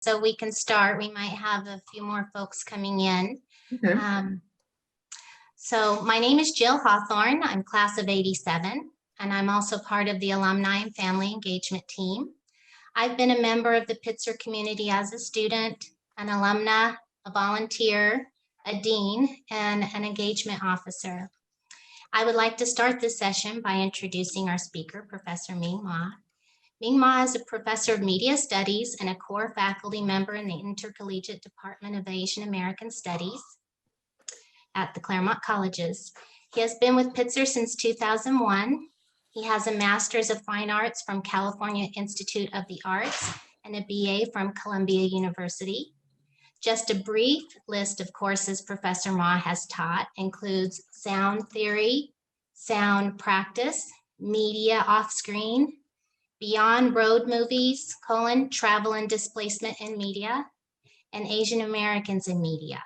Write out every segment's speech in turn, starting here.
So we can start. We might have a few more folks coming in. Okay. So my name is Jill Hawthorne. I'm class of 87, and I'm also part of the Alumni and Family Engagement team. I've been a member of the Pitzer community as a student, an alumna, a volunteer, a dean, and an engagement officer. I would like to start this session by introducing our speaker, Professor Ming Ma. Ming Ma is a professor of media studies and a core faculty member in the Intercollegiate Department of Asian American Studies at the Claremont colleges. He has been with Pitzer since 2001. He has a Master's of Fine Arts from California Institute of the Arts and a BA from Columbia University. Just a brief list of courses Professor Ma has taught includes sound theory, sound practice, media off-screen, beyond road movies, travel and displacement in media, and Asian Americans in media.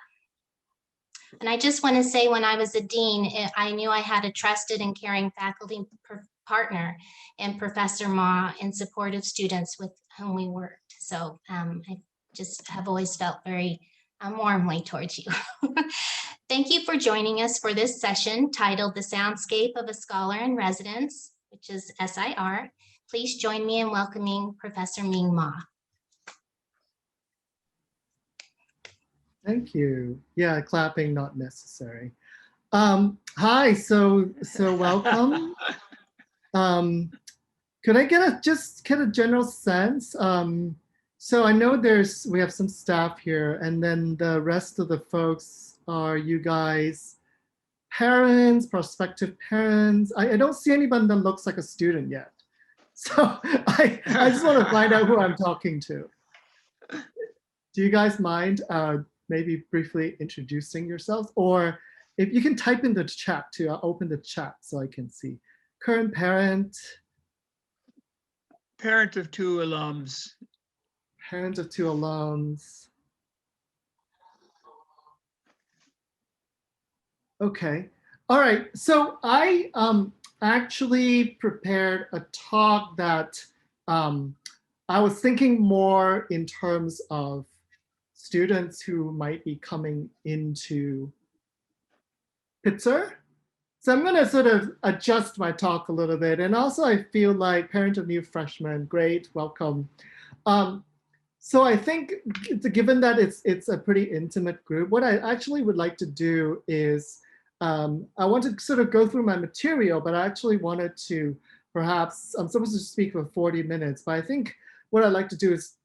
And I just want to say, when I was a dean, I knew I had a trusted and caring faculty partner in Professor Ma in support of students with whom we worked. So I just have always felt very warmly towards you. Thank you for joining us for this session titled The Soundscape of a Scholar in Residence, which is SIR. Please join me in welcoming Professor Ming Ma. Thank you. Yeah, clapping not necessary. Hi, so welcome. Could I just get a general sense? So I know we have some staff here, and then the rest of the folks are you guys parents, prospective parents? I don't see anybody that looks like a student yet. So I just want to find out who I'm talking to. Do you guys mind maybe briefly introducing yourselves? Or if you can type in the chat too, I'll open the chat so I can see. Current parent. Parent of two alums. Parent of two alums. Okay. All right. So I actually prepared a talk that I was thinking more in terms of students who might be coming into Pitzer. So I'm going to sort of adjust my talk a little bit. And also I feel like parent of new freshmen, great, welcome. So I think given that it's a pretty intimate group, what I actually would like to do is I want to sort of go through my material, but I actually wanted to perhaps, I'm supposed to speak for 40 minutes, but I think what I'd like to do is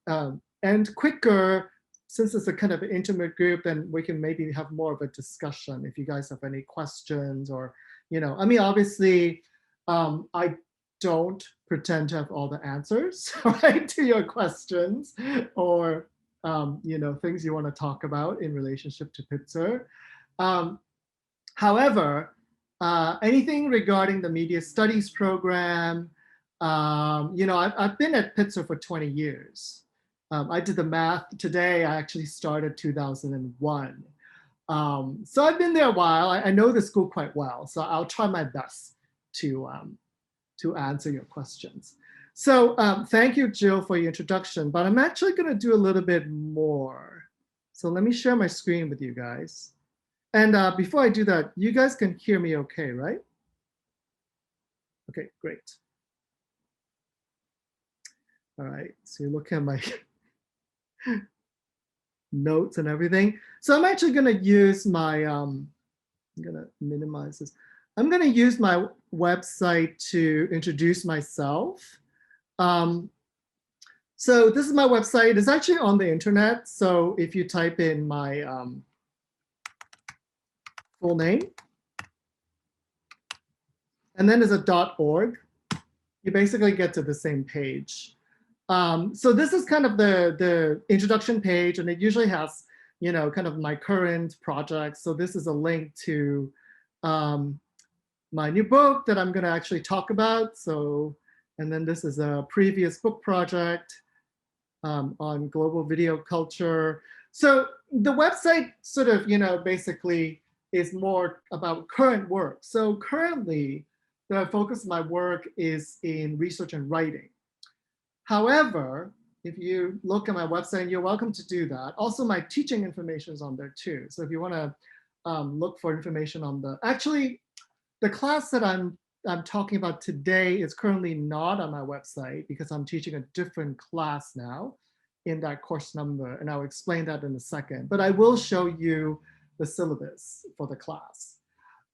end quicker. Since it's a kind of intimate group, then we can maybe have more of a discussion if you guys have any questions or, I mean, obviously, I don't pretend to have all the answers, right, to your questions or, things you want to talk about in relationship to Pitzer. However, anything regarding the media studies program, I've been at Pitzer for 20 years. I did the math today. I actually started 2001. So I've been there a while. I know the school quite well. So I'll try my best to answer your questions. So thank you, Jill, for your introduction. But I'm actually going to do a little bit more. So let me share my screen with you guys. And before I do that, you guys can hear me okay, right? Okay, great. All right, so you look at my notes and everything. So I'm actually going to use my, I'm going to minimize this. I'm going to use my website to introduce myself. So this is my website. It's actually on the internet. So if you type in my full name, and then there's a .org, you basically get to the same page. So this is kind of the introduction page, and it usually has, kind of my current projects. So this is a link to my new book that I'm going to actually talk about. So, and then this is a previous book project on global video culture. So the website sort of, basically is more about current work. So currently, the focus of my work is in research and writing. However, if you look at my website, you're welcome to do that. Also, my teaching information is on there too. So if you want to look for information on actually, the class that I'm talking about today is currently not on my website because I'm teaching a different class now in that course number, and I'll explain that in a second. But I will show you the syllabus for the class.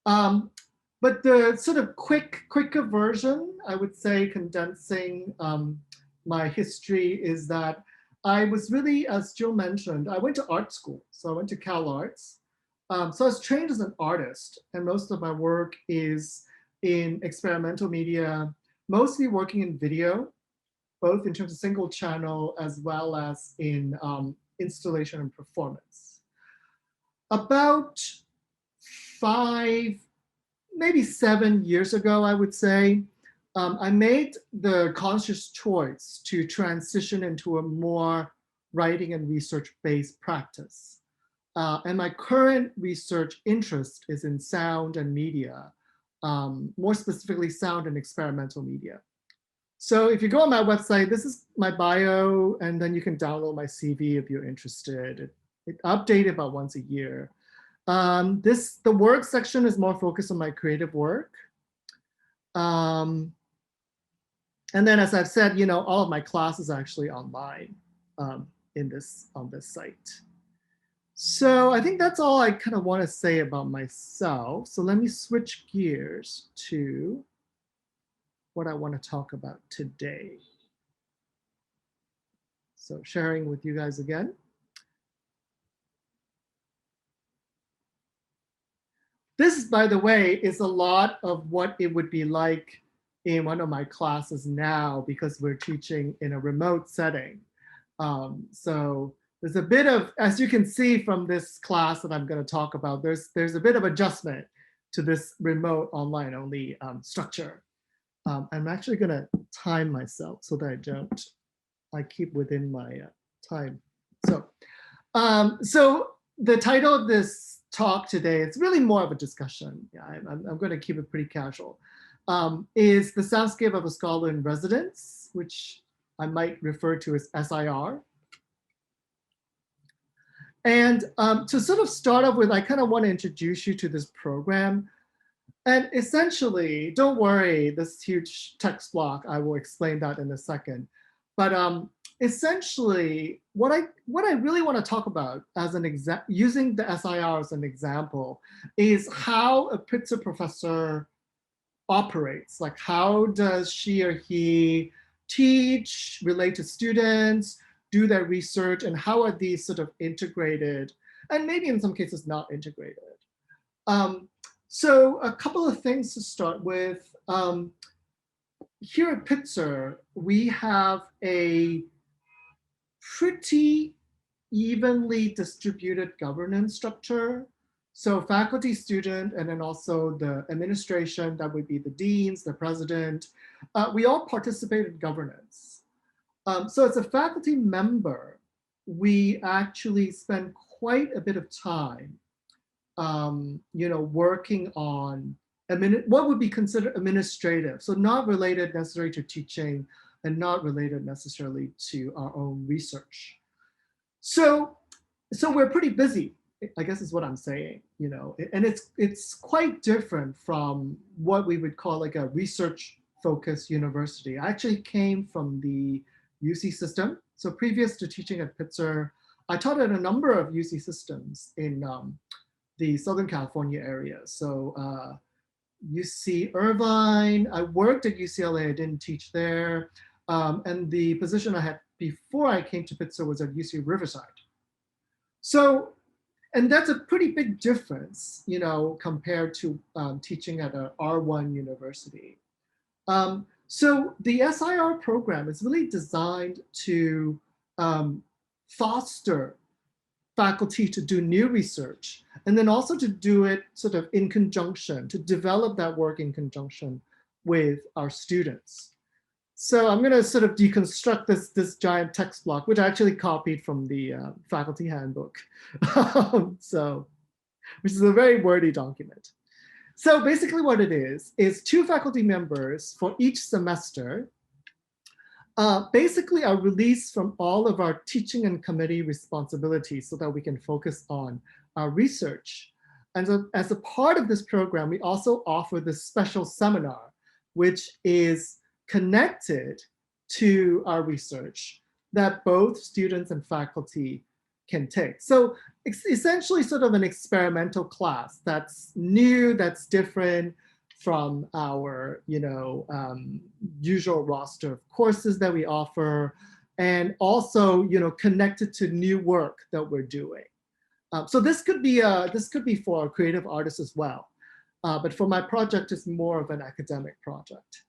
But the sort of quicker version, I would say, condensing my history, is that I was really, as Jill mentioned, I went to art school. So I went to Cal Arts. So I was trained as an artist, and most of my work is in experimental media, mostly working in video, both in terms of single channel as well as in installation and performance. About 5, maybe 7 years ago, I would say, I made the conscious choice to transition into a more writing and research-based practice. And my current research interest is in sound and media, more specifically sound and experimental media. So if you go on my website, this is my bio, and then you can download my CV if you're interested. It updated about once a year. The work section is more focused on my creative work. And then, as I've said, all of my classes are actually online on this site. So I think that's all I kind of want to say about myself. So let me switch gears to what I want to talk about today. So sharing with you guys again. This, by the way, is a lot of what it would be like in one of my classes now, because we're teaching in a remote setting. So there's a bit of, as you can see from this class that I'm going to talk about, there's a bit of adjustment to this remote online only structure. I'm actually going to time myself so that I keep within my time. So the title of this talk today, it's really more of a discussion. Yeah, I'm going to keep it pretty casual. Is the Soundscape of a Scholar in Residence, which I might refer to as SIR. And to sort of start off with, I kind of want to introduce you to this program. And essentially, don't worry, this huge text block, I will explain that in a second. But essentially, what I really want to talk about as an using the SIR as an example, is how a Pitzer professor operates. Like, how does she or he teach, relate to students, do their research, and how are these sort of integrated, and maybe in some cases not integrated. So a couple of things to start with. Here at Pitzer, we have a pretty evenly distributed governance structure. So faculty, student, and then also the administration, that would be the deans, the president, we all participate in governance. So as a faculty member, we actually spend quite a bit of time working on what would be considered administrative, so not related necessarily to teaching and not related necessarily to our own research. So we're pretty busy, I guess is what I'm saying, and it's quite different from what we would call like a research-focused university. I actually came from the UC system. So previous to teaching at Pitzer, I taught at a number of UC systems in the Southern California area. So UC Irvine, I worked at UCLA, I didn't teach there. And the position I had before I came to Pitzer was at UC Riverside. So, and that's a pretty big difference, compared to teaching at a R1 university. So the SIR program is really designed to foster faculty to do new research, and then also to do it sort of in conjunction, to develop that work in conjunction with our students. So I'm going to sort of deconstruct this giant text block, which I actually copied from the faculty handbook, which is a very wordy document. So basically what it is 2 faculty members for each semester basically are released from all of our teaching and committee responsibilities so that we can focus on our research. And so as a part of this program, we also offer this special seminar, which is connected to our research that both students and faculty can take. So it's essentially sort of an experimental class that's new, that's different from our usual roster of courses that we offer, and also connected to new work that we're doing. So this could be for creative artists as well. But for my project, it's more of an academic project.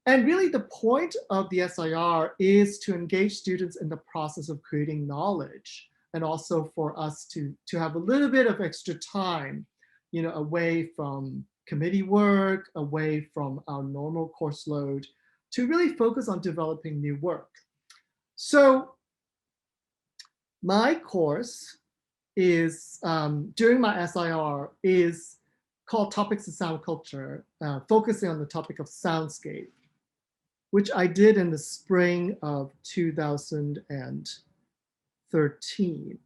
And really the point of the SIR is to engage students in the process of creating knowledge, and also for us to have a little bit of extra time, away from committee work, away from our normal course load, to really focus on developing new work. So my course is, during my SIR, is called Topics in Sound Culture, focusing on the topic of soundscape, which I did in the spring of 2013.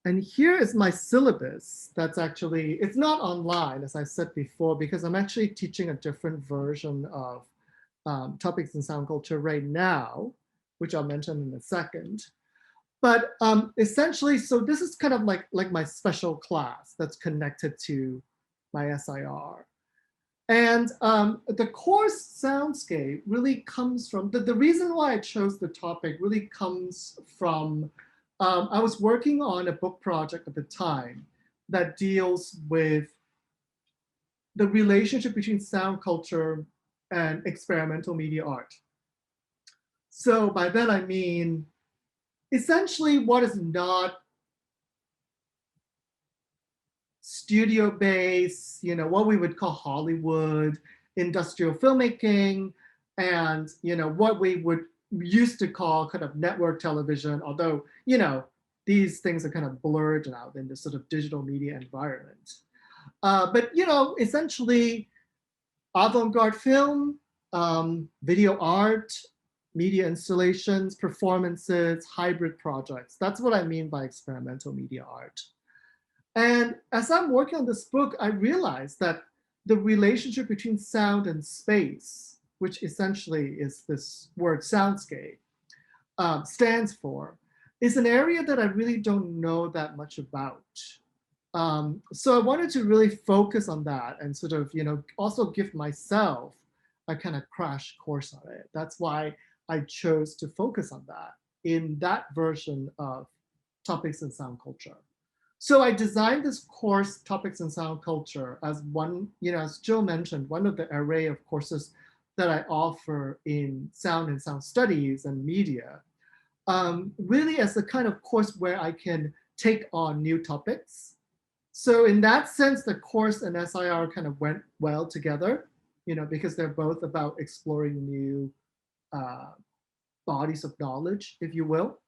And here is my syllabus. That's actually, it's not online, as I said before, because I'm actually teaching a different version of Topics in Sound Culture right now, which I'll mention in a second. But essentially, so this is kind of like my special class that's connected to my SIR. And the course Soundscape really comes from, the reason why I chose the topic really comes from, I was working on a book project at the time that deals with the relationship between sound culture and experimental media art. So by that I mean, essentially what is not studio-based, what we would call Hollywood, industrial filmmaking, and what we would used to call kind of network television, although these things are kind of blurred now in this sort of digital media environment. But essentially avant-garde film, video art, media installations, performances, hybrid projects. That's what I mean by experimental media art. And as I'm working on this book, I realized that the relationship between sound and space, which essentially is this word soundscape, stands for, is an area that I really don't know that much about. So I wanted to really focus on that and sort of, also give myself a kind of crash course on it. That's why I chose to focus on that in that version of Topics in Sound Culture. So I designed this course, Topics in Sound Culture, as one, as Jill mentioned, one of the array of courses that I offer in sound and sound studies and media, really as the kind of course where I can take on new topics. So in that sense, the course and SIR kind of went well together, because they're both about exploring new bodies of knowledge, if you will.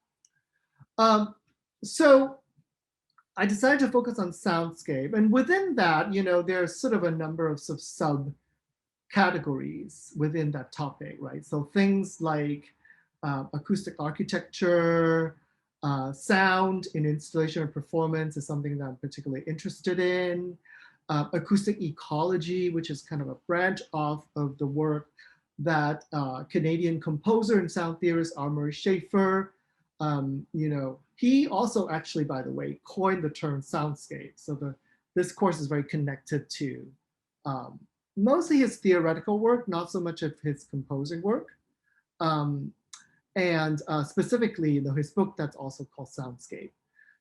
So I decided to focus on soundscape, and within that, there's sort of a number of subcategories within that topic, right? So things like acoustic architecture, sound in installation and performance is something that I'm particularly interested in. Acoustic ecology, which is kind of a branch off of the work that Canadian composer and sound theorist Murray Schafer, he also actually, by the way, coined the term soundscape. So this course is very connected to mostly his theoretical work, not so much of his composing work. And specifically, his book that's also called Soundscape.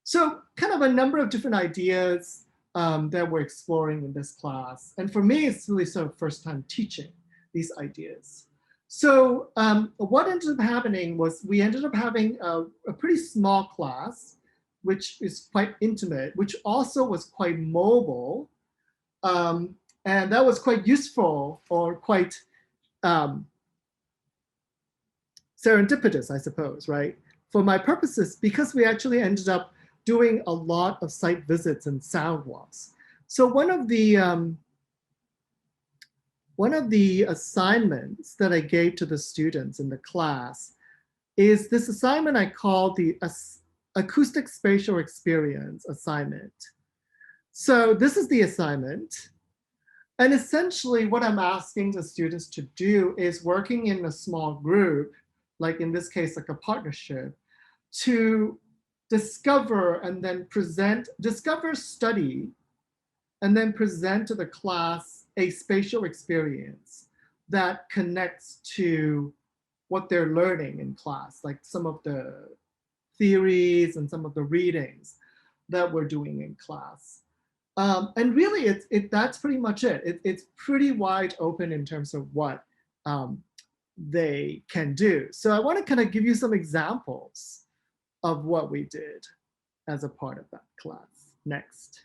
So kind of a number of different ideas that we're exploring in this class. And for me, it's really sort of first time teaching these ideas. So what ended up happening was we ended up having a pretty small class, which is quite intimate, which also was quite mobile. And that was quite useful, or quite serendipitous, I suppose, right? For my purposes, because we actually ended up doing a lot of site visits and sound walks. So one of the one of the assignments that I gave to the students in the class is this assignment I call the Acoustic Spatial Experience assignment. So this is the assignment. And essentially what I'm asking the students to do is working in a small group, like in this case, like a partnership, to discover and then present, discover, study, and then present to the class a spatial experience that connects to what they're learning in class, like some of the theories and some of the readings that we're doing in class. And really, that's pretty much it. It's pretty wide open in terms of what they can do. So I want to kind of give you some examples of what we did as a part of that class. Next.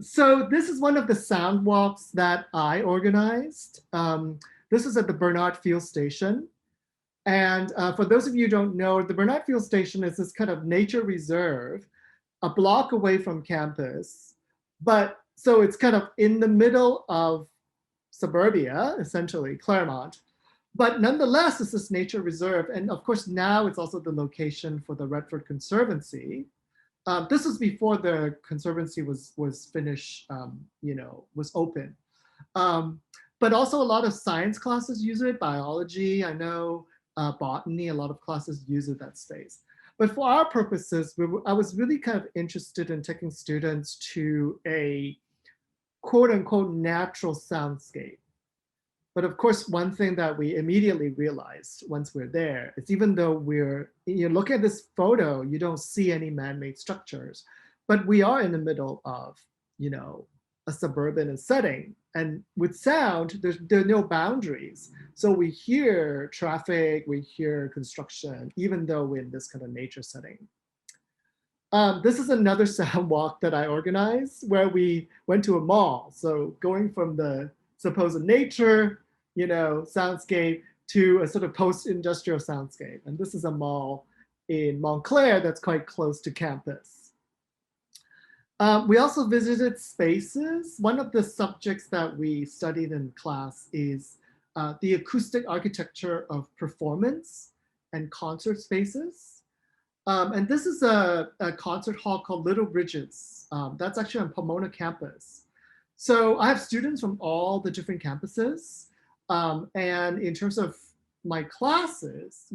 So this is one of the sound walks that I organized. This is at the Bernard Field Station. And for those of you who don't know, the Bernard Field Station is this kind of nature reserve a block away from campus. But so it's kind of in the middle of suburbia, essentially, Claremont. But nonetheless, it's this nature reserve. And of course, now it's also the location for the Redford Conservancy. This was before the Conservancy was finished, was open. But also a lot of science classes use it, biology, I know, botany, a lot of classes use it, that space. But for our purposes, I was really kind of interested in taking students to a quote unquote natural soundscape. But of course, one thing that we immediately realized once we're there is even though you look at this photo, you don't see any man-made structures, but we are in the middle of, a suburban setting. And with sound, there are no boundaries. So we hear traffic, we hear construction, even though we're in this kind of nature setting. This is another sound walk that I organized where we went to a mall. So going from the supposed nature, soundscape to a sort of post-industrial soundscape. And this is a mall in Montclair that's quite close to campus. We also visited spaces. One of the subjects that we studied in class is the acoustic architecture of performance and concert spaces. And this is a concert hall called Little Bridges. That's actually on Pomona campus. So I have students from all the different campuses. And in terms of my classes,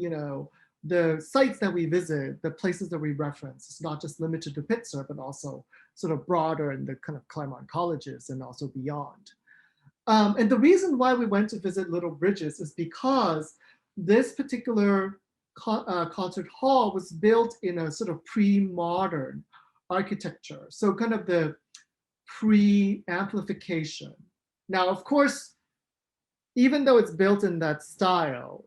the sites that we visit, the places that we reference, it's not just limited to Pitzer, but also sort of broader in the kind of Claremont colleges and also beyond. And the reason why we went to visit Little Bridges is because this particular concert hall was built in a sort of pre-modern architecture. So kind of the pre-amplification. Now, of course, even though it's built in that style,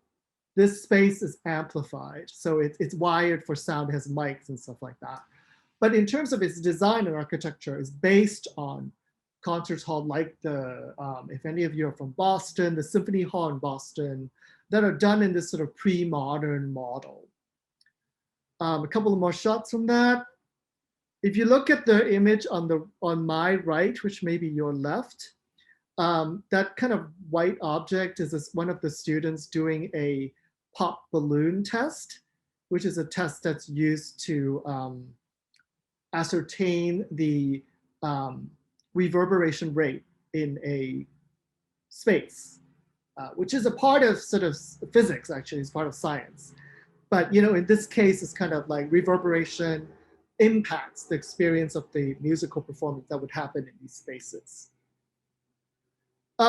this space is amplified. So it's wired for sound, it has mics and stuff like that. But in terms of its design and architecture, it's based on concert hall like the, if any of you are from Boston, the Symphony Hall in Boston, that are done in this sort of pre-modern model. A couple of more shots from that. If you look at the image on my right, which may be your left, that kind of white object is one of the students doing a pop balloon test, which is a test that's used to ascertain the reverberation rate in a space, which is a part of sort of physics, actually, it's part of science. But in this case, it's kind of like reverberation impacts the experience of the musical performance that would happen in these spaces.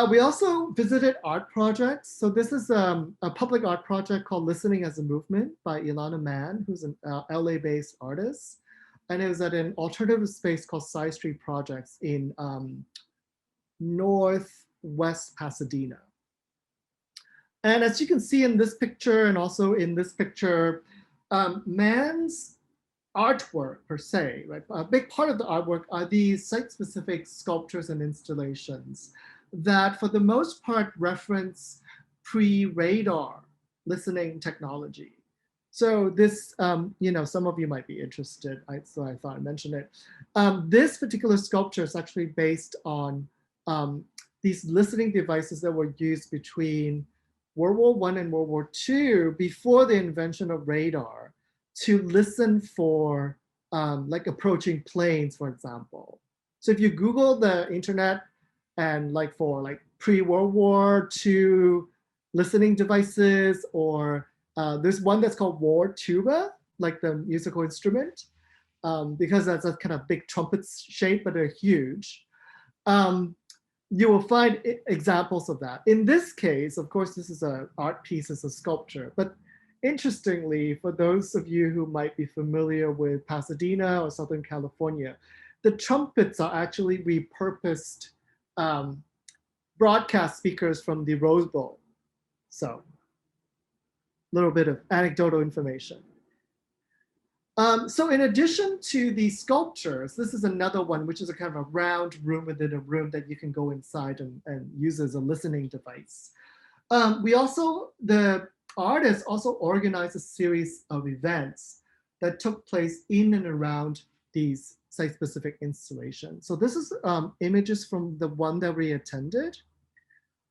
We also visited art projects. So this is a public art project called Listening as a Movement by Ilana Mann, who's an LA-based artist. And it was at an alternative space called Side Street Projects in Northwest Pasadena. And as you can see in this picture and also in this picture, Mann's artwork per se, right? A big part of the artwork are these site-specific sculptures and installations that for the most part reference pre-radar listening technology. So this, some of you might be interested, so I thought I'd mention it. This particular sculpture is actually based on these listening devices that were used between World War I and World War II before the invention of radar to listen for like approaching planes, for example. So if you Google the internet and like for like pre-World War II listening devices, or there's one that's called war tuba, like the musical instrument, because that's a kind of big trumpet shape, but they're huge. You will find examples of that. In this case, of course, this is an art piece, it's a sculpture, but interestingly, for those of you who might be familiar with Pasadena or Southern California, the trumpets are actually repurposed broadcast speakers from the Rose Bowl. So, a little bit of anecdotal information. So in addition to the sculptures, this is another one, which is a kind of a round room within a room that you can go inside and use as a listening device. The artists also organized a series of events that took place in and around these site-specific installations. So this is images from the one that we attended,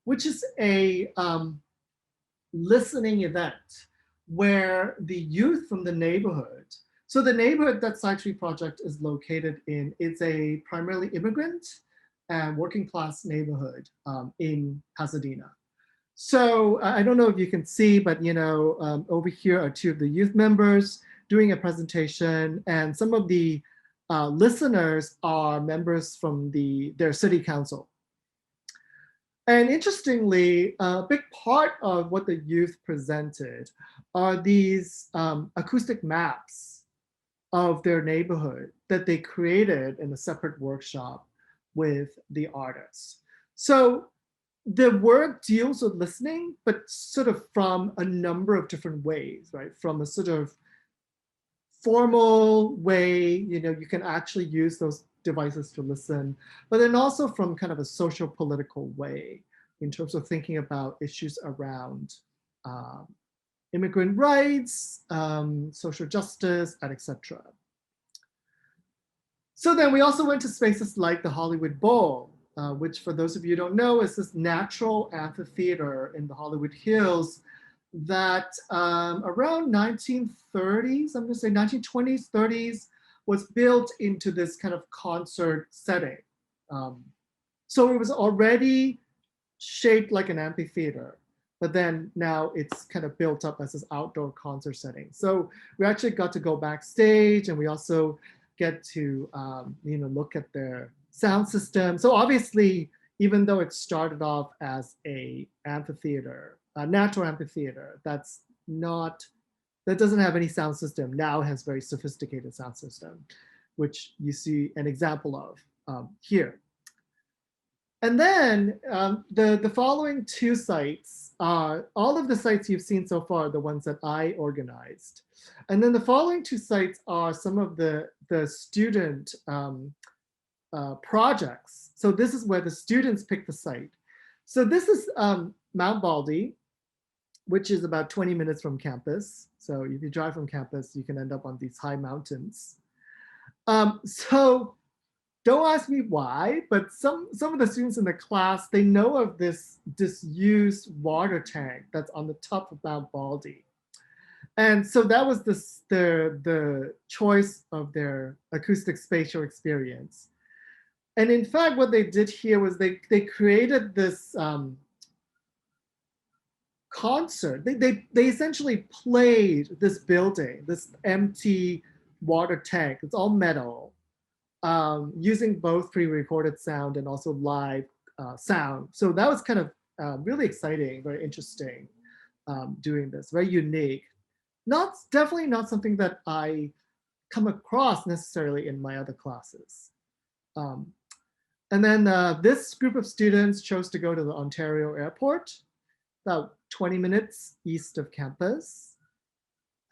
which is a listening event where the youth from the neighborhood, so the neighborhood that Sci-Tree Project is located in, it's a primarily immigrant and working class neighborhood in Pasadena. So I don't know if you can see, but over here are two of the youth members doing a presentation, and some of the listeners are members from their city council. And interestingly, a big part of what the youth presented are these acoustic maps of their neighborhood that they created in a separate workshop with the artists. So the work deals with listening, but sort of from a number of different ways, right? From a sort of formal way, you can actually use those devices to listen, but then also from kind of a social political way in terms of thinking about issues around immigrant rights, social justice, and etc. So then we also went to spaces like the Hollywood Bowl, which for those of you who don't know is this natural amphitheater in the Hollywood Hills that around 1930s, I'm gonna say 1920s, 30s, was built into this kind of concert setting. So it was already shaped like an amphitheater, but then now it's kind of built up as this outdoor concert setting. So we actually got to go backstage, and we also get to look at their sound system. So obviously, even though it started off as a amphitheater, a natural amphitheater, that doesn't have any sound system. Now it has very sophisticated sound system, which you see an example of here. And then the following two sites are all of the sites you've seen so far, the ones that I organized. And then the following two sites are some of the student projects. So this is where the students pick the site. So this is Mount Baldy, which is about 20 minutes from campus. So if you drive from campus, you can end up on these high mountains. So don't ask me why, but some of the students in the class, they know of this disused water tank that's on the top of Mount Baldy. And so that was the choice of their acoustic spatial experience. And in fact, what they did here was they created this concert. They essentially played this building, this empty water tank. It's all metal, using both pre-recorded sound and also live sound. So that was kind of really exciting, very interesting, doing this, very unique. Definitely not something that I come across necessarily in my other classes. And then this group of students chose to go to the Ontario airport, about 20 minutes east of campus.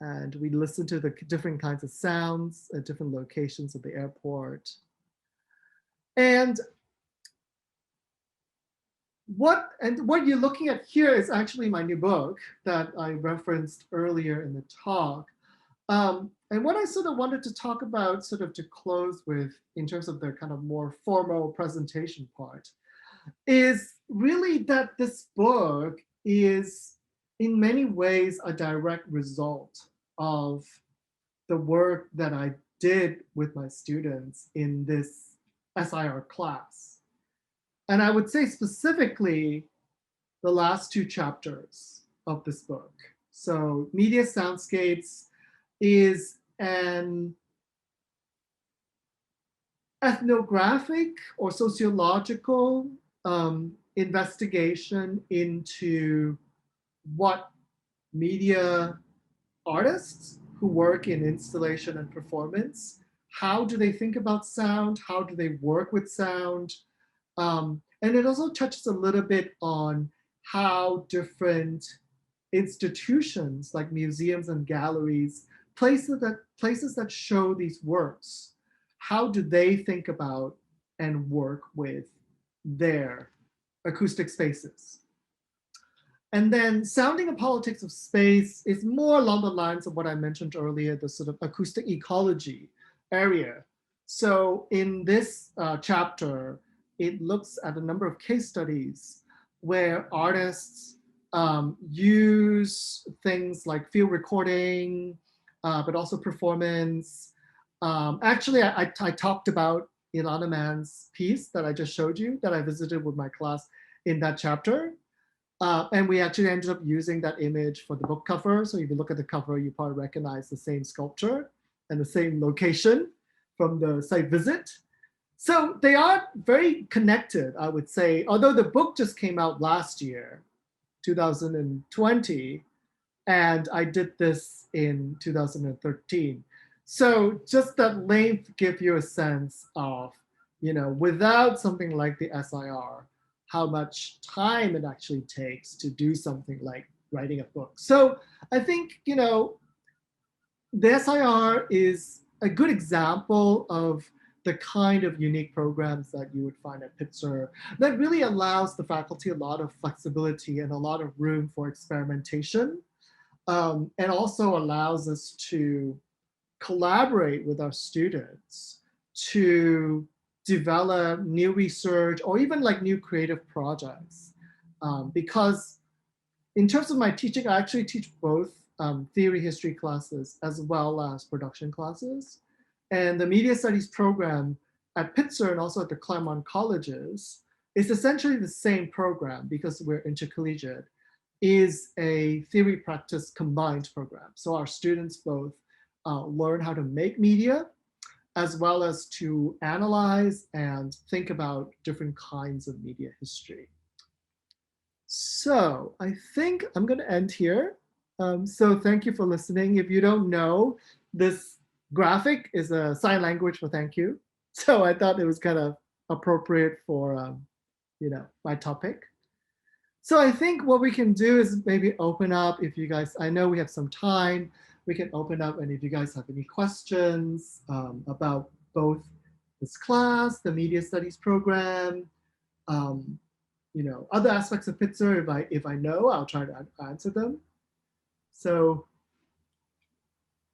And we listened to the different kinds of sounds at different locations of the airport. And what you're looking at here is actually my new book that I referenced earlier in the talk. And what I sort of wanted to talk about, sort of to close with in terms of the kind of more formal presentation part, is really that this book is in many ways a direct result of the work that I did with my students in this SIR class. And I would say specifically the last two chapters of this book. So Media Soundscapes is an ethnographic or sociological investigation into what media artists who work in installation and performance, how do they think about sound? How do they work with sound? And it also touches a little bit on how different institutions like museums and galleries, places that show these works, how do they think about and work with their acoustic spaces? And then Sounding and Politics of Space is more along the lines of what I mentioned earlier, the sort of acoustic ecology area. So in this chapter, it looks at a number of case studies where artists use things like field recording, but also performance. Actually, I talked about Ilana Mann's piece that I just showed you that I visited with my class in that chapter. And we actually ended up using that image for the book cover. So if you look at the cover, you probably recognize the same sculpture and the same location from the site visit. So they are very connected, I would say, although the book just came out last year, 2020, and I did this in 2013. So just that length gives you a sense of, without something like the SIR, how much time it actually takes to do something like writing a book. So I think, the SIR is a good example of the kind of unique programs that you would find at Pitzer that really allows the faculty a lot of flexibility and a lot of room for experimentation, and also allows us to collaborate with our students to develop new research or even like new creative projects. Because in terms of my teaching, I actually teach both theory history classes as well as production classes. And the media studies program at Pitzer and also at the Claremont colleges is essentially the same program because we're intercollegiate, is a theory practice combined program. So our students both learn how to make media as well as to analyze and think about different kinds of media history. So I think I'm going to end here. So thank you for listening. If you don't know, this graphic is a sign language for thank you. So I thought it was kind of appropriate for my topic. So I think what we can do is maybe open up, if you guys, I know we have some time, we can open up, and if you guys have any questions about both this class, the media studies program, other aspects of Pitzer, if I know, I'll try to answer them. So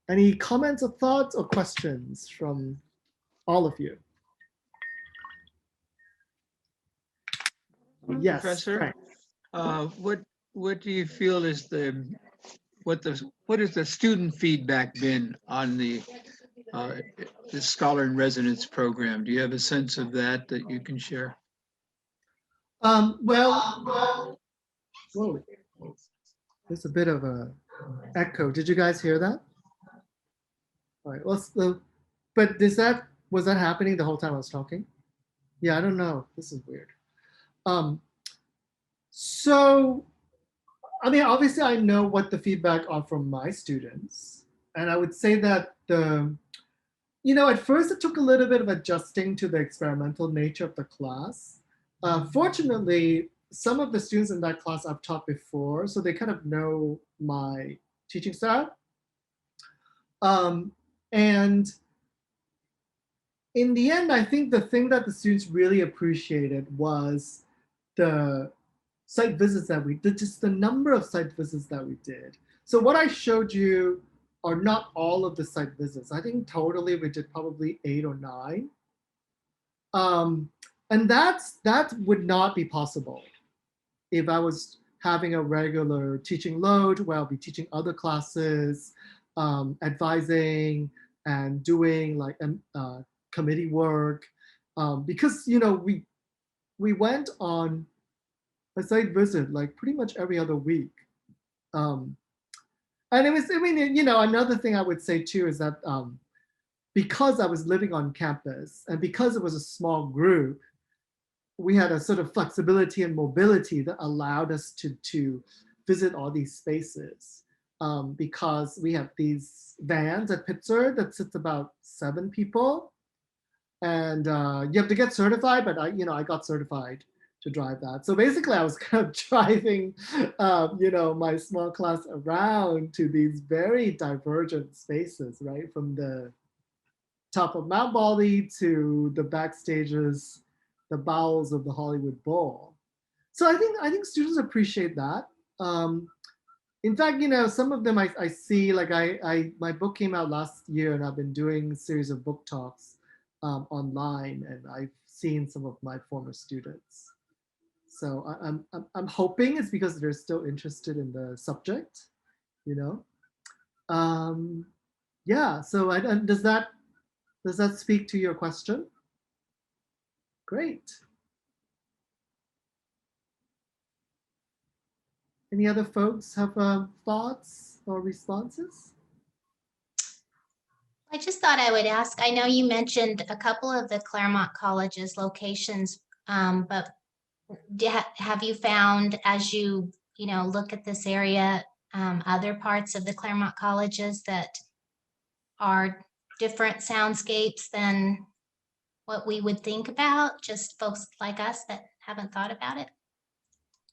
any comments or thoughts or questions from all of you? Yes, Professor, what do you feel is what is the student feedback been on the Scholar in Residence program? Do you have a sense of that you can share? Well, whoa, there's a bit of a echo. Did you guys hear that? All right. Well, but was that happening the whole time I was talking? Yeah, I don't know. This is weird. So, I mean, obviously, I know what the feedback are from my students, and I would say that at first it took a little bit of adjusting to the experimental nature of the class. Fortunately, some of the students in that class I've taught before, so they kind of know my teaching style. And in the end, I think the thing that the students really appreciated was the site visits that we did, just the number of site visits that we did. So what I showed you are not all of the site visits. I think totally we did probably 8 or 9. And And that would not be possible if I was having a regular teaching load where I'll be teaching other classes, advising and doing like committee work, because we went on a site visit like pretty much every other week. And it was, I mean, another thing I would say too is that because I was living on campus and because it was a small group, we had a sort of flexibility and mobility that allowed us to visit all these spaces, because we have these vans at Pitzer that sits about 7 people, and you have to get certified, but I got certified to drive that. So basically I was kind of driving, my small class around to these very divergent spaces, right? From the top of Mount Baldy to the backstages, the bowels of the Hollywood Bowl. So I think students appreciate that. In fact, some of them I see, like my book came out last year and I've been doing a series of book talks online, and I've seen some of my former students. So I'm hoping it's because they're still interested in the subject, Yeah. So does that speak to your question? Great. Any other folks have thoughts or responses? I just thought I would ask, I know you mentioned a couple of the Claremont College's locations, but have you found as you look at this area, other parts of the Claremont colleges that are different soundscapes than what we would think about, just folks like us that haven't thought about it?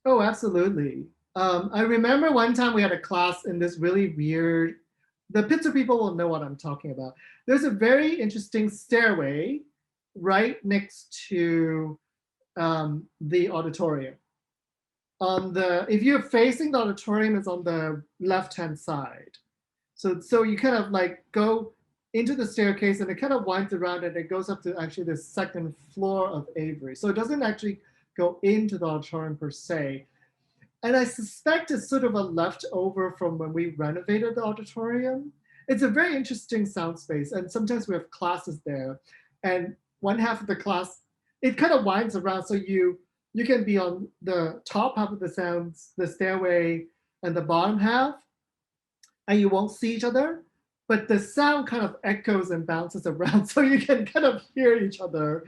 Oh, absolutely. I remember one time we had a class in this really weird, the Pitzer people will know what I'm talking about. There's a very interesting stairway right next to the auditorium. If you're facing the auditorium, it's on the left-hand side. So you kind of like go into the staircase and it kind of winds around and it goes up to actually the second floor of Avery. So it doesn't actually go into the auditorium per se. And I suspect it's sort of a leftover from when we renovated the auditorium. It's a very interesting sound space, and sometimes we have classes there. And one half of the class, it kind of winds around, so you can be on the top half of the stairway, and the bottom half, and you won't see each other, but the sound kind of echoes and bounces around, so you can kind of hear each other.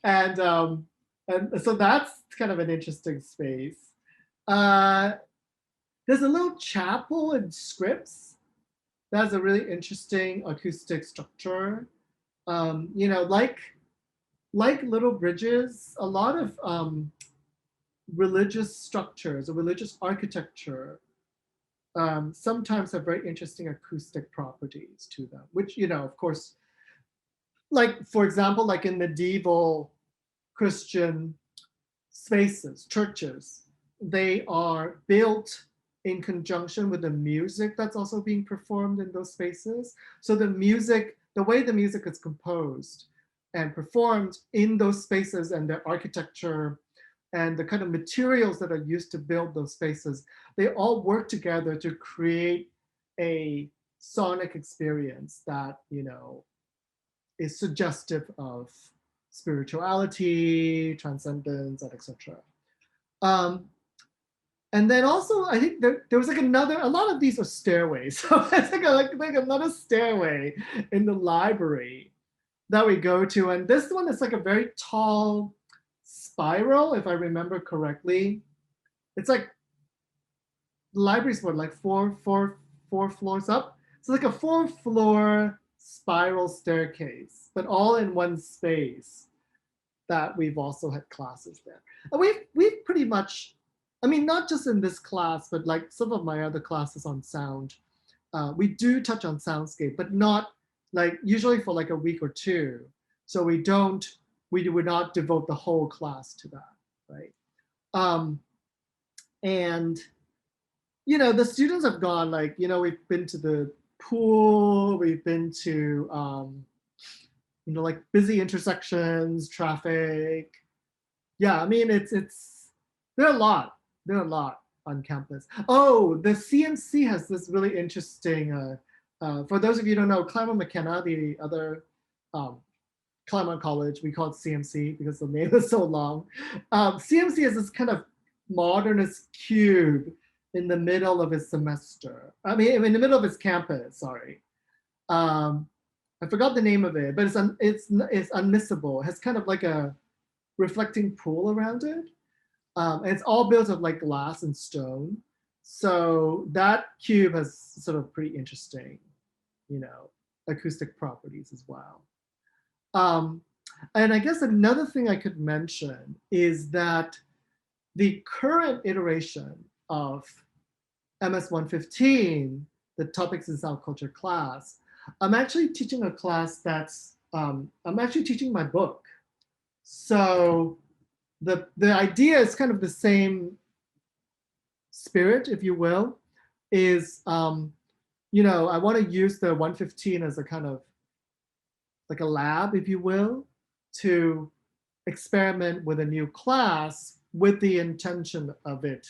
And so that's kind of an interesting space. There's a little chapel in Scripps. That's a really interesting acoustic structure. Like Little Bridges, a lot of religious structures or religious architecture sometimes have very interesting acoustic properties to them, which, of course, like, for example, like in medieval Christian spaces, churches, they are built in conjunction with the music that's also being performed in those spaces. So the way the music is composed and performed in those spaces, and their architecture and the kind of materials that are used to build those spaces, they all work together to create a sonic experience that, is suggestive of spirituality, transcendence, and etc. And then also, I think there was like a lot of these are stairways. So it's like another stairway in the library that we go to. And this one is like a very tall spiral, if I remember correctly. It's like, the library's what, like four floors up? So like a 4-floor spiral staircase, but all in one space that we've also had classes there. And we've pretty much, I mean, not just in this class, but like some of my other classes on sound, we do touch on Soundscape, but not like usually for like a week or two. So we would not devote the whole class to that, right? And, the students have gone like, we've been to the pool, we've been to, like busy intersections, traffic, Yeah, I mean, there are a lot. There are a lot on campus. Oh, the CMC has this really interesting, for those of you who don't know, Claremont McKenna, the other Claremont College, we call it CMC because the name is so long. CMC is this kind of modernist cube in the middle of his semester. I mean, in the middle of his campus, sorry. I forgot the name of it, but it's unmissable. It has kind of like a reflecting pool around it. And it's all built of like glass and stone. So that cube has sort of pretty interesting, acoustic properties as well. And I guess another thing I could mention is that the current iteration of MS 115, the Topics in Sound Culture class, I'm actually teaching a class that's, I'm actually teaching my book. So the idea is kind of the same spirit, if you will, is, I want to use the 115 as a kind of like a lab, if you will, to experiment with a new class with the intention of it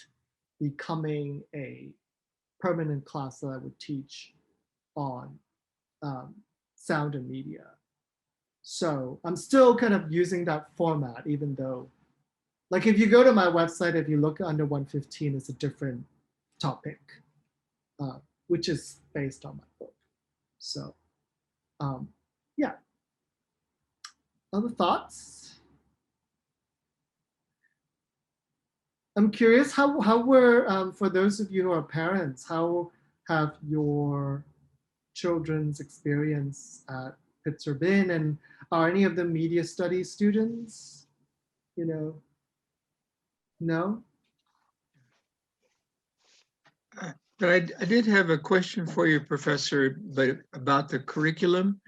becoming a permanent class that I would teach on sound and media. So I'm still kind of using that format, even though, like if you go to my website, if you look under 115, it's a different topic, which is based on my book. So yeah. Other thoughts? I'm curious, how were, for those of you who are parents, how have your children's experience at Pitzer been, and are any of them media studies students? No? But I did have a question for you, Professor, but about the curriculum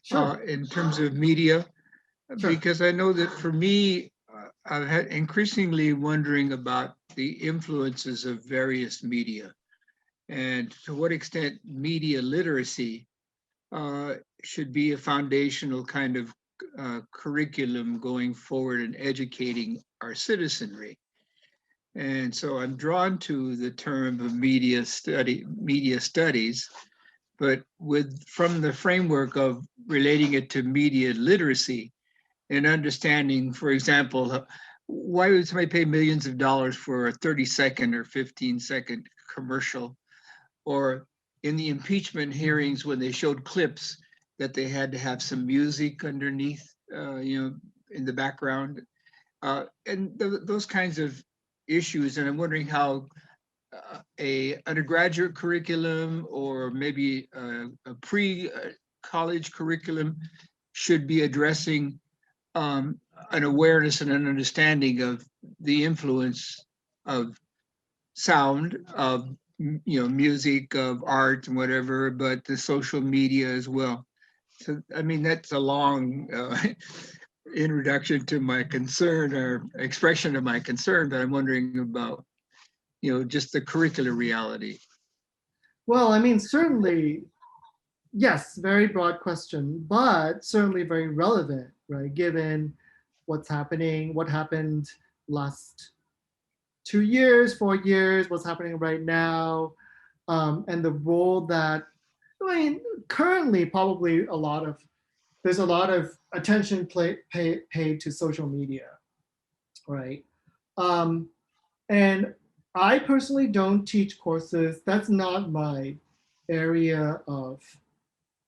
Sure. in terms of media, Sure. because I know that for me, I've had increasingly wondering about the influences of various media and to what extent media literacy should be a foundational kind of curriculum going forward in educating our citizenry. And so I'm drawn to the term of media studies, but from the framework of relating it to media literacy and understanding, for example, why would somebody pay millions of dollars for a 30-second or 15-second commercial? Or in the impeachment hearings, when they showed clips that they had to have some music underneath, in the background, and those kinds of issues. And I'm wondering how a undergraduate curriculum or maybe a pre-college curriculum should be addressing an awareness and an understanding of the influence of sound, of music, of art and whatever, but the social media as well. So, I mean, that's a long introduction to my concern or expression of my concern, but I'm wondering about, just the curricular reality. Well, I mean, certainly, yes, very broad question, but certainly very relevant, right? Given what's happening, what happened last 2 years, 4 years, what's happening right now, and the role that, I mean, currently probably there's a lot of attention paid to social media, right? And I personally don't teach courses. That's not my area of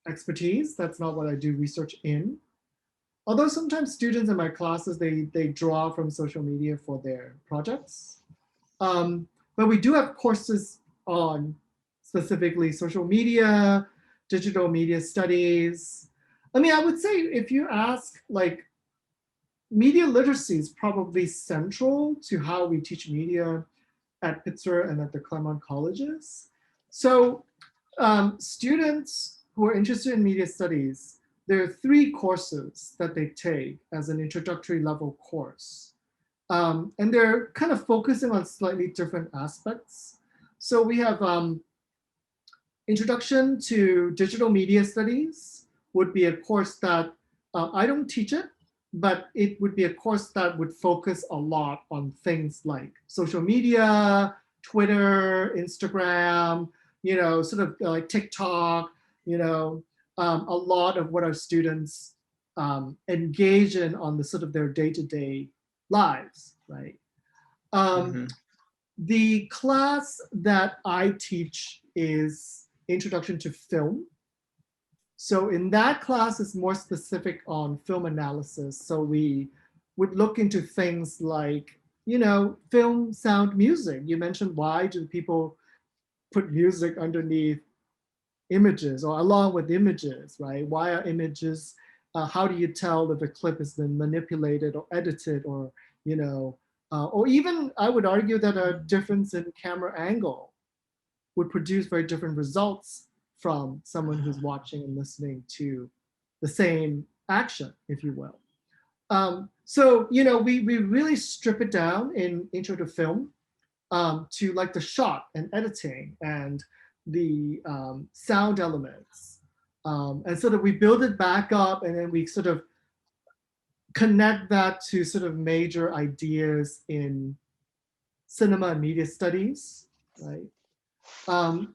expertise. That's not what I do research in. Although sometimes students in my classes, they draw from social media for their projects. But we do have courses on specifically social media, digital media studies. I mean, I would say if you ask, like, media literacy is probably central to how we teach media at Pitzer and at the Claremont colleges. So students who are interested in media studies, there are 3 courses that they take as an introductory level course. And they're kind of focusing on slightly different aspects. So we have Introduction to Digital Media Studies would be a course that I don't teach it, but it would be a course that would focus a lot on things like social media, Twitter, Instagram, sort of like TikTok, a lot of what our students engage in on the sort of their day-to-day lives, right? Mhm. The class that I teach is Introduction to Film. So in that class, it's more specific on film analysis. So we would look into things like, film, sound, music. You mentioned, why do people put music underneath images or along with images, right? Why are images, how do you tell if a clip has been manipulated or edited, or even I would argue that a difference in camera angle would produce very different results from someone who's watching and listening to the same action, if you will. So, we really strip it down in Intro to Film to like the shot and editing and the sound elements. And sort of we build it back up, and then we sort of connect that to sort of major ideas in cinema and media studies, right?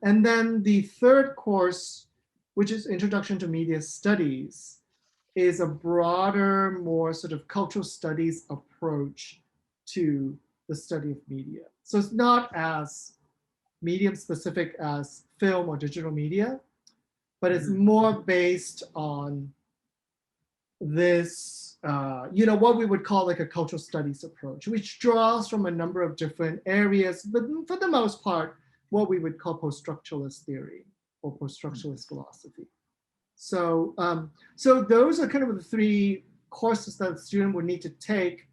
And then the third course, which is Introduction to Media Studies, is a broader, more sort of cultural studies approach to the study of media. So it's not as medium specific as film or digital media, but it's more based on this, what we would call like a cultural studies approach, which draws from a number of different areas, but for the most part, what we would call post-structuralist theory or post-structuralist philosophy. So, so those are kind of the three courses that the student would need to take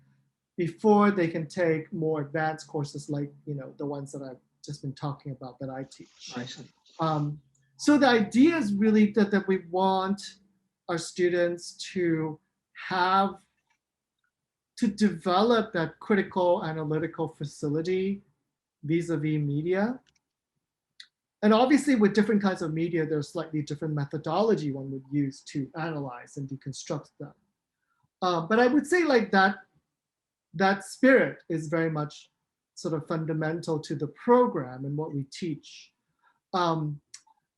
before they can take more advanced courses like, the ones that I've just been talking about that I teach. I see. So the idea is really that we want our students to have, to develop that critical analytical facility vis-a-vis media. And obviously with different kinds of media, there's slightly different methodology one would use to analyze and deconstruct them. But I would say like that spirit is very much sort of fundamental to the program and what we teach.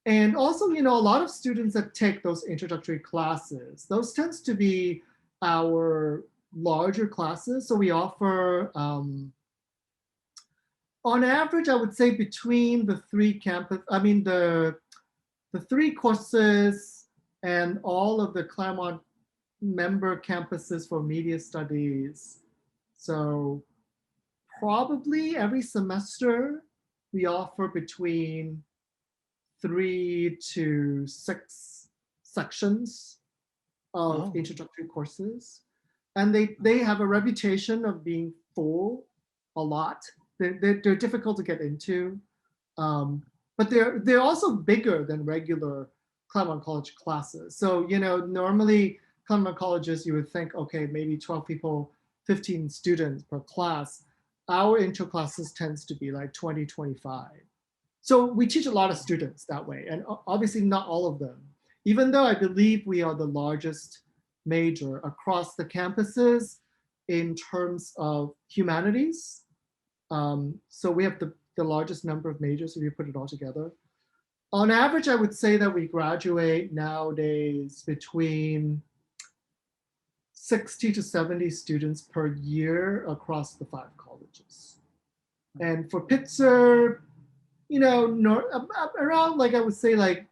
And also, a lot of students that take those introductory classes, those tends to be our larger classes. So we offer, on average, I would say between the three the three courses and all of the Claremont member campuses for media studies. So probably every semester we offer between 3 to 6 sections of introductory courses. And they have a reputation of being full a lot. They're difficult to get into, but they're also bigger than regular Claremont College classes. So, normally Claremont colleges, you would think, okay, maybe 12 people, 15 students per class. Our intro classes tends to be like 20, 25. So we teach a lot of students that way, and obviously not all of them. Even though I believe we are the largest major across the campuses in terms of humanities. So we have the largest number of majors if you put it all together. On average, I would say that we graduate nowadays between 60 to 70 students per year across the 5 colleges. And for Pitzer, around like I would say like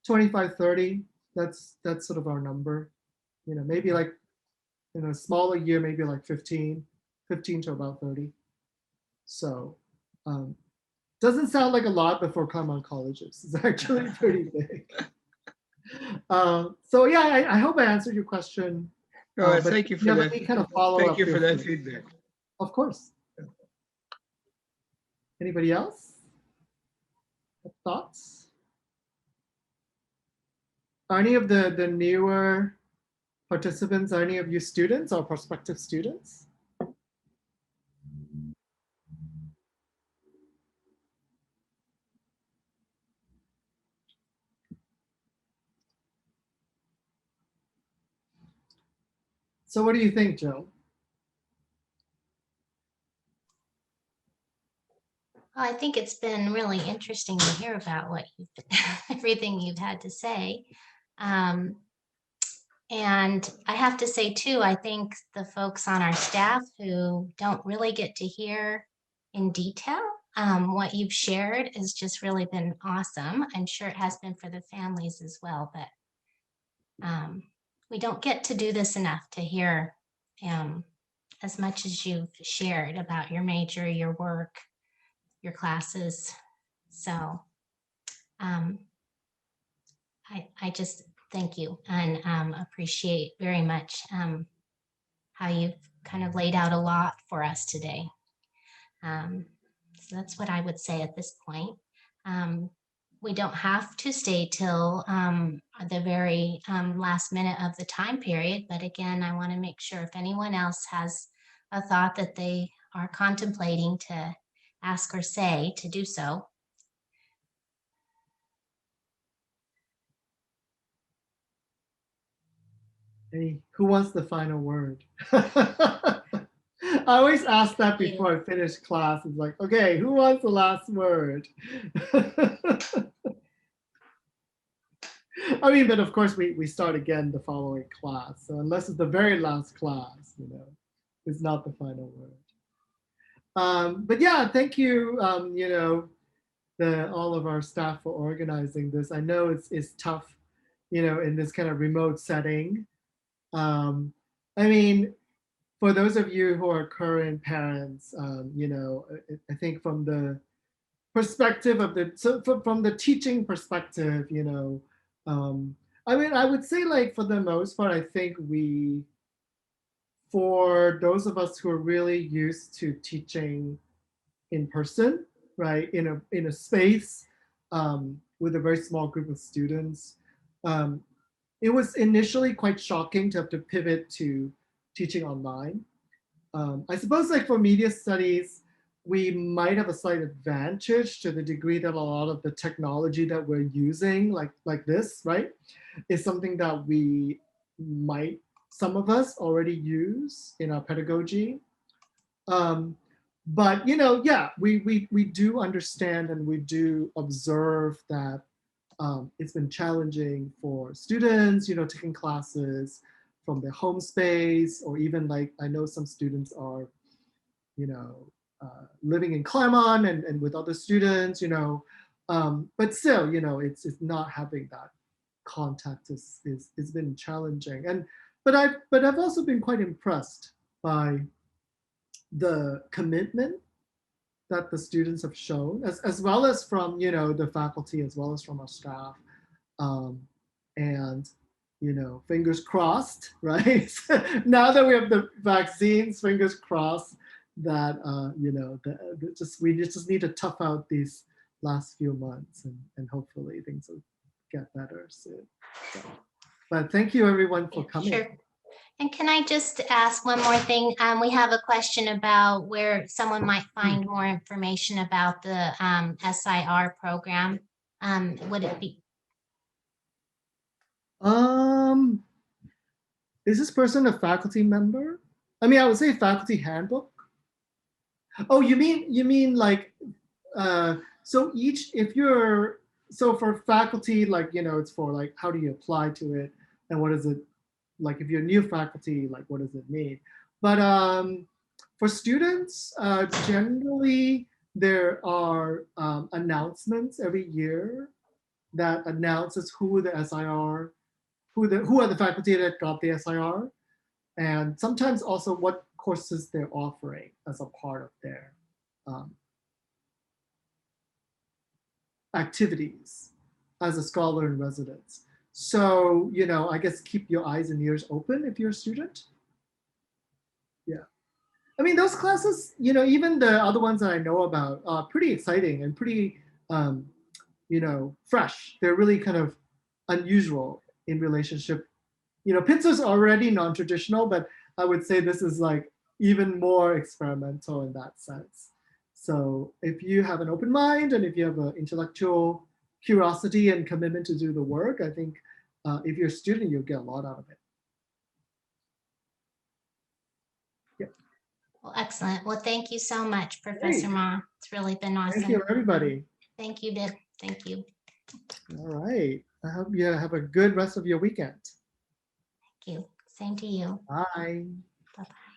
25, 30. That's sort of our number. Maybe like in a smaller year, maybe like 15 to about 30. So doesn't sound like a lot, but for Claremont colleges, it's actually pretty big. So yeah, I hope I answered your question. No, thank you for that. Kind of follow thank up you for that free. feedback. Of course. Anybody else? Thoughts? Are any of the newer participants, are any of you students or prospective students? So what do you think, Jill? Well, I think it's been really interesting to hear about what you've everything you've had to say. And I have to say too, I think the folks on our staff who don't really get to hear in detail what you've shared has just really been awesome. I'm sure it has been for the families as well, but we don't get to do this enough to hear as much as you've shared about your major, your work, your classes. So I just thank you and appreciate very much how you've kind of laid out a lot for us today. So that's what I would say at this point. We don't have to stay till the very last minute of the time period, but again, I want to make sure if anyone else has a thought that they are contemplating to ask or say, to do so. Hey, who wants the final word? I always ask that before I finish class. It's like, okay, who wants the last word? I mean, but of course we start again the following class. So unless it's the very last class, you know, it's not the final word. But yeah, thank you, you know, all of our staff for organizing this. I know it's tough, you know, in this kind of remote setting. I mean, for those of you who are current parents, you know, I think from the perspective of from the teaching perspective, you know, I mean, I would say like for the most part, I think for those of us who are really used to teaching in person, right, in a space with a very small group of students, it was initially quite shocking to have to pivot to teaching online. I suppose like for media studies, we might have a slight advantage to the degree that a lot of the technology that we're using, like this, right, is something that some of us already use in our pedagogy. But you know, yeah, we do understand and we do observe that it's been challenging for students, you know, taking classes from their home space, or even like I know some students are, you know, living in Claremont and with other students, you know, but still, you know, it's not having that contact is been challenging. And but I've also been quite impressed by the commitment that the students have shown, as well as from, you know, the faculty, as well as from our staff. And, you know, fingers crossed, right? Now that we have the vaccines, fingers crossed that, you know, we just need to tough out these last few months, and hopefully things will get better soon. So, but thank you everyone for coming. Sure. And can I just ask one more thing? We have a question about where someone might find more information about the SIR program. Would it be? Is this person a faculty member? I mean, I would say faculty handbook. Oh, you mean like, so so for faculty, like, you know, it's for like, how do you apply to it? And what is it, like if you're new faculty, like what does it mean? But for students, generally there are announcements every year that announces who the SIR, who are the faculty that got the SIR, and sometimes also what courses they're offering as a part of their activities as a scholar in residence. So, you know, I guess keep your eyes and ears open if you're a student. Yeah. I mean, those classes, you know, even the other ones that I know about are pretty exciting and pretty, you know, fresh. They're really kind of unusual in relationship. You know, Pizzer's already non-traditional, but I would say this is like even more experimental in that sense. So if you have an open mind and if you have an intellectual curiosity and commitment to do the work, I think if you're a student, you'll get a lot out of it. Well, excellent. Well, thank you so much, Professor Great. Ma. It's really been awesome. Thank you, everybody. Thank you, Vic. Thank you. All right. I hope you have a good rest of your weekend. Thank you. Same to you. Bye. Bye-bye.